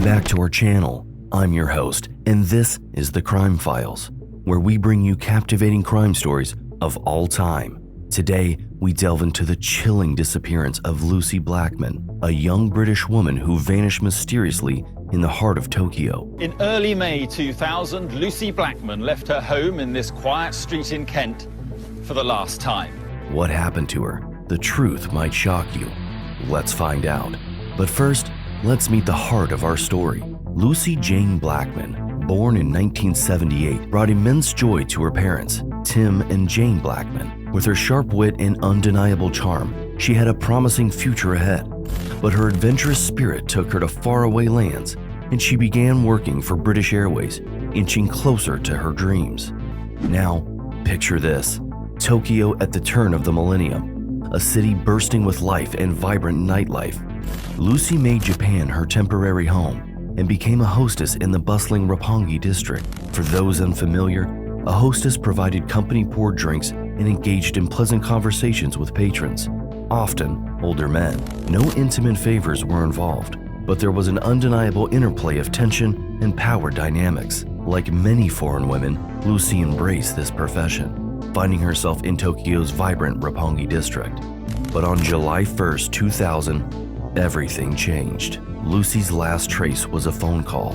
back to our channel. I'm your host, and this is The Crime Files, where we bring you captivating crime stories of all time. Today, we delve into the chilling disappearance of Lucy Blackman, a young British woman who vanished mysteriously in the heart of Tokyo. In early May 2000, Lucy Blackman left her home in this quiet street in Kent for the last time. What happened to her? The truth might shock you. Let's find out. But first, let's meet the heart of our story. Lucy Jane Blackman, born in 1978, brought immense joy to her parents, Tim and Jane Blackman. With her sharp wit and undeniable charm, she had a promising future ahead. But her adventurous spirit took her to faraway lands, and she began working for British Airways, inching closer to her dreams. Now, picture this: Tokyo at the turn of the millennium, a city bursting with life and vibrant nightlife. Lucy made Japan her temporary home and became a hostess in the bustling Roppongi district. For those unfamiliar, a hostess provided company-poured drinks and engaged in pleasant conversations with patrons, often older men. No intimate favors were involved, but there was an undeniable interplay of tension and power dynamics. Like many foreign women, Lucy embraced this profession, finding herself in Tokyo's vibrant Roppongi district. But on July 1st, 2000, everything changed. Lucy's last trace was a phone call,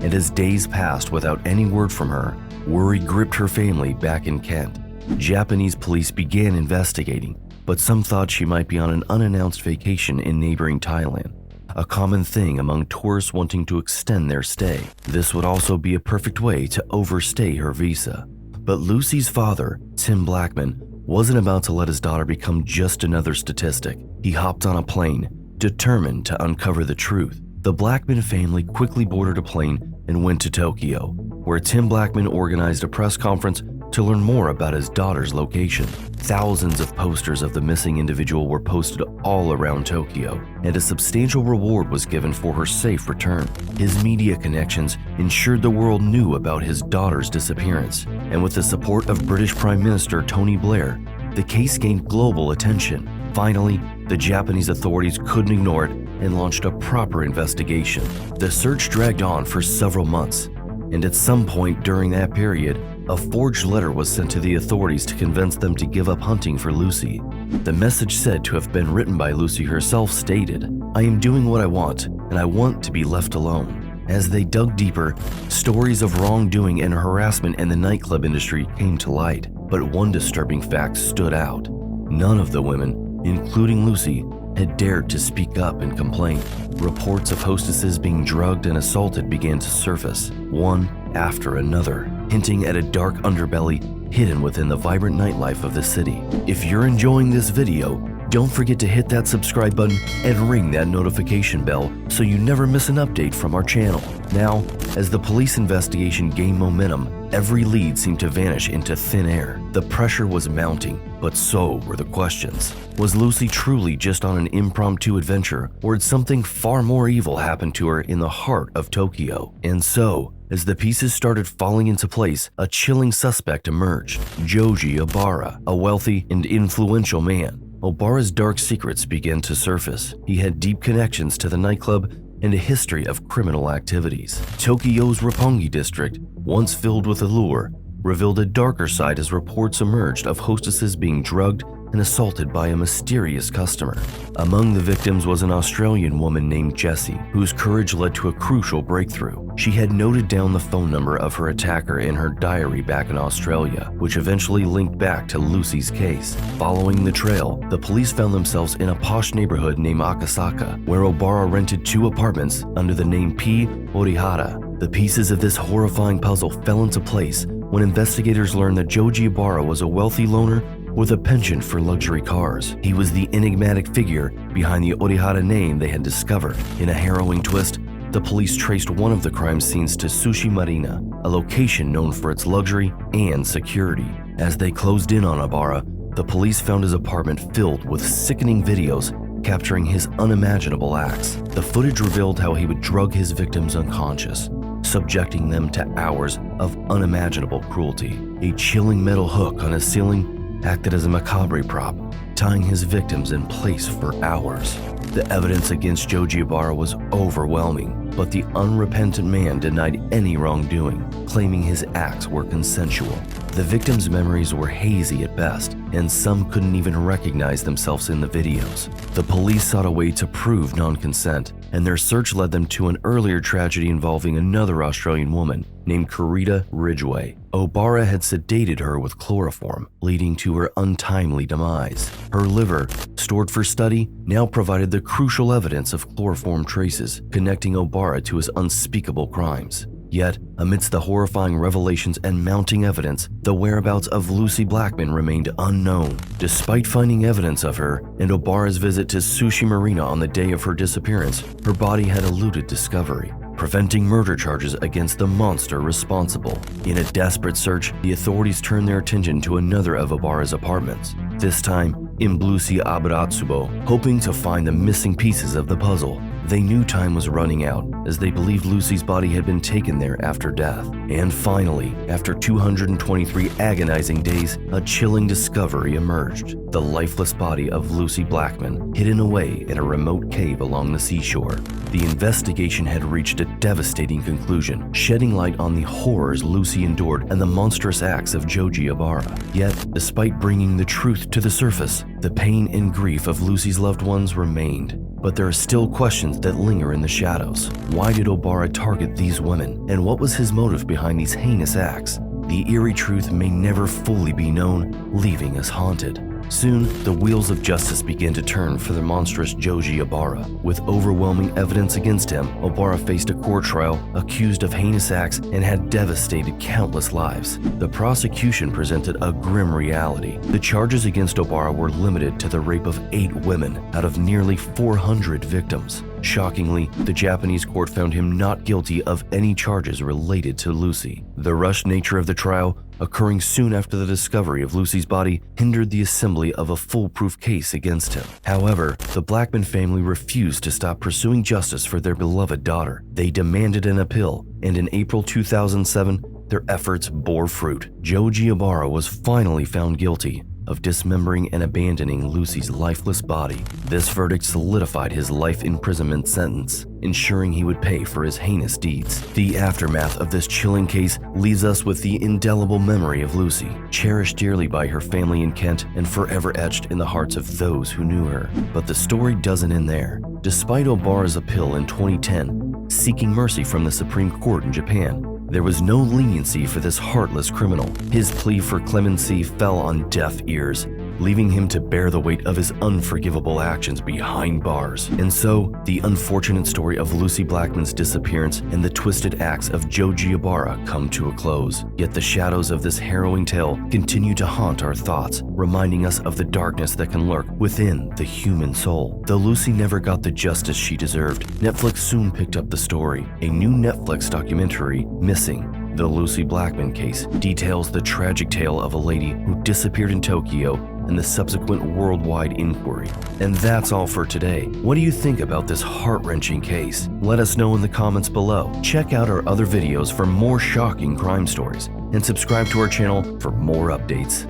and as days passed without any word from her, worry gripped her family back in Kent. Japanese police began investigating, but some thought she might be on an unannounced vacation in neighboring Thailand, a common thing among tourists wanting to extend their stay. This would also be a perfect way to overstay her visa. But Lucy's father, Tim Blackman, wasn't about to let his daughter become just another statistic. He hopped on a plane, determined to uncover the truth. The Blackman family quickly boarded a plane and went to Tokyo, where Tim Blackman organized a press conference to learn more about his daughter's location. Thousands of posters of the missing individual were posted all around Tokyo, and a substantial reward was given for her safe return. His media connections ensured the world knew about his daughter's disappearance, and with the support of British Prime Minister Tony Blair, the case gained global attention. Finally, the Japanese authorities couldn't ignore it and launched a proper investigation. The search dragged on for several months, and at some point during that period, a forged letter was sent to the authorities to convince them to give up hunting for Lucy. The message, said to have been written by Lucy herself, stated, "I am doing what I want, and I want to be left alone." As they dug deeper, stories of wrongdoing and harassment in the nightclub industry came to light. But one disturbing fact stood out. None of the women, including Lucy, had dared to speak up and complain. Reports of hostesses being drugged and assaulted began to surface, one after another, hinting at a dark underbelly hidden within the vibrant nightlife of the city. If you're enjoying this video, don't forget to hit that subscribe button and ring that notification bell so you never miss an update from our channel. Now, as the police investigation gained momentum, every lead seemed to vanish into thin air. The pressure was mounting, but so were the questions. Was Lucy truly just on an impromptu adventure, or had something far more evil happen to her in the heart of Tokyo? And so, as the pieces started falling into place, a chilling suspect emerged: Joji Obara, a wealthy and influential man. Obara's dark secrets began to surface. He had deep connections to the nightclub and a history of criminal activities. Tokyo's Roppongi district, once filled with allure, revealed a darker side as reports emerged of hostesses being drugged and assaulted by a mysterious customer. Among the victims was an Australian woman named Jessie, whose courage led to a crucial breakthrough. She had noted down the phone number of her attacker in her diary back in Australia, which eventually linked back to Lucy's case. Following the trail, the police found themselves in a posh neighborhood named Akasaka, where Obara rented 2 apartments under the name P. Orihara. The pieces of this horrifying puzzle fell into place when investigators learned that Joji Obara was a wealthy loner with a penchant for luxury cars. He was the enigmatic figure behind the Orihara name they had discovered. In a harrowing twist, the police traced one of the crime scenes to Sushi Marina, a location known for its luxury and security. As they closed in on Obara, the police found his apartment filled with sickening videos capturing his unimaginable acts. The footage revealed how he would drug his victims unconscious, subjecting them to hours of unimaginable cruelty. A chilling metal hook on his ceiling acted as a macabre prop, tying his victims in place for hours. The evidence against Joji Obara was overwhelming. but the unrepentant man denied any wrongdoing, claiming his acts were consensual. The victims' memories were hazy at best, and some couldn't even recognize themselves in the videos. The police sought a way to prove non-consent, and their search led them to an earlier tragedy involving another Australian woman named Carita Ridgway. O'Bara had sedated her with chloroform, leading to her untimely demise. Her liver, stored for study, now provided the crucial evidence of chloroform traces connecting O'Bara to his unspeakable crimes. Yet, amidst the horrifying revelations and mounting evidence, the whereabouts of Lucy Blackman remained unknown. Despite finding evidence of her and O'Bara's visit to Sushi Marina on the day of her disappearance, her body had eluded discovery, preventing murder charges against the monster responsible. In a desperate search, the authorities turned their attention to another of O'Bara's apartments, this time in Blusi Abaratsubo, hoping to find the missing pieces of the puzzle. They knew time was running out, as they believed Lucy's body had been taken there after death. And finally, after 223 agonizing days, a chilling discovery emerged: the lifeless body of Lucy Blackman, hidden away in a remote cave along the seashore. The investigation had reached a devastating conclusion, shedding light on the horrors Lucy endured and the monstrous acts of Joji O'Bara. Yet, despite bringing the truth to the surface, the pain and grief of Lucy's loved ones remained. But there are still questions that linger in the shadows. Why did O'Bara target these women? And what was his motive behind these heinous acts? The eerie truth may never fully be known, leaving us haunted. Soon, the wheels of justice began to turn for the monstrous Joji O'Bara. With overwhelming evidence against him, O'Bara faced a court trial, accused of heinous acts, and had devastated countless lives. The prosecution presented a grim reality. The charges against O'Bara were limited to the rape of 8 women out of nearly 400 victims. Shockingly, the Japanese court found him not guilty of any charges related to Lucy. The rushed nature of the trial, occurring soon after the discovery of Lucy's body, hindered the assembly of a foolproof case against him. However, the Blackman family refused to stop pursuing justice for their beloved daughter. They demanded an appeal, and in April 2007, their efforts bore fruit. Joji O'Bara was finally found guilty of dismembering and abandoning Lucy's lifeless body. This verdict solidified his life imprisonment sentence, ensuring he would pay for his heinous deeds. The aftermath of this chilling case leaves us with the indelible memory of Lucy, cherished dearly by her family in Kent and forever etched in the hearts of those who knew her. But the story doesn't end there. Despite O'Bara's appeal in 2010, seeking mercy from the Supreme Court in Japan, there was no leniency for this heartless criminal. His plea for clemency fell on deaf ears, leaving him to bear the weight of his unforgivable actions behind bars. And so, the unfortunate story of Lucy Blackman's disappearance and the twisted acts of Joji O'Bara come to a close. Yet the shadows of this harrowing tale continue to haunt our thoughts, reminding us of the darkness that can lurk within the human soul. Though Lucy never got the justice she deserved, Netflix soon picked up the story. A new Netflix documentary, Missing: The Lucy Blackman Case, details the tragic tale of a lady who disappeared in Tokyo and the subsequent worldwide inquiry. And that's all for today. What do you think about this heart-wrenching case? Let us know in the comments below. Check out our other videos for more shocking crime stories, and subscribe to our channel for more updates.